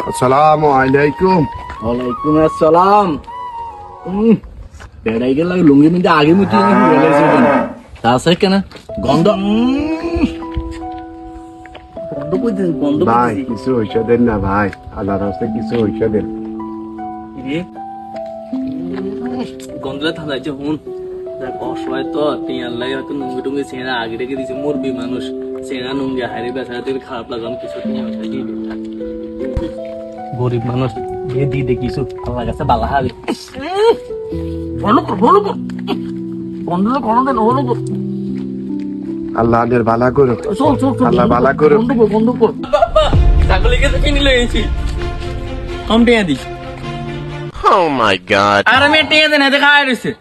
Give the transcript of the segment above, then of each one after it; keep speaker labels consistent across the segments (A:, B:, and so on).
A: আসসালামু আলাইকুম।
B: ওয়ালাইকুম আসসালাম। বেড়াই গেল লুঙ্গি মিন্দে আগে মুটি তাছে কেন গন্ধ গন্ধ কইতে গন্ধ
A: ভাই
B: কইতে
A: কিছু হইছে দেন না ভাই, আল্লাহর রাস্তে কিছু হইছে দেন।
B: রে গন্ধটা থাকা যে হুন অসহায় তো টিয়ার লাগে হয়তো নুঙ্গি টুঙ্গি ছেঁড়া আগে রেখে দিয়েছে মুরবি মানুষ ছেঁড়া নুঙ্গি হারি বেচা খারাপ লাগাম কিছু গরিব মানুষ দিয়ে দিয়ে দে কিছু আল্লাহ কাছে বালা হারি বলো বলো বন্ধ করো দেন হলো
A: আল্লাহ আদের বালা করো,
B: চল চল চল
A: আল্লাহ বালা করো।
B: বন্ধ কর ছাগল লেগে তো কিনে লই আইছি কম টিয়া দিস
C: Oh my god.
B: আর আমি টিয়া দেন এতে খাই রইছে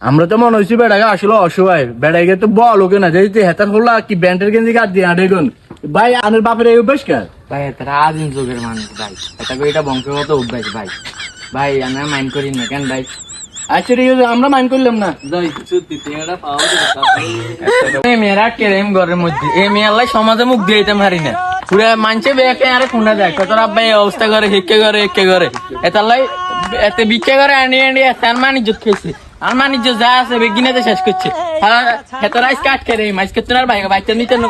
B: আমরা তো মনে হইছি বেড়াকে আসলে অসহায় বেড়াকে তো বল ওকে না যেতে হেতার হলা কি ব্যান্ডের গেঞ্জি কাট দিয়ে আড়েগুন ভাই আনের বাপের এই অভ্যাস কার
D: ভাই তারা আদিম যুগের মানুষ ভাই এটা এটা বংশগত অভ্যাস ভাই ভাই আমরা মাইন্ড করি না কেন ভাই
B: আচ্ছা ঠিক আছে আমরা মাইন্ড করলাম না যাই সত্যি টিয়াটা পাওয়া
D: এই মেয়েরা কেরেম ঘরের মধ্যে এই মেয়ের সমাজে মুখ দিয়ে দিতে পারি না পুরা মানছে বেকে আরে খুঁড়া দেয় তোর আব্বা এই অবস্থা করে হেকে করে এতালাই এতে বিকে করে আনি তার মানিজ্জত খেয়েছে আর মানিজ্য যা আছে বেগিনাতে শেষ করছে হ্যাঁ হেতরাইস কাট করে মাইস করতে আর ভাই বাচ্চা নিতে না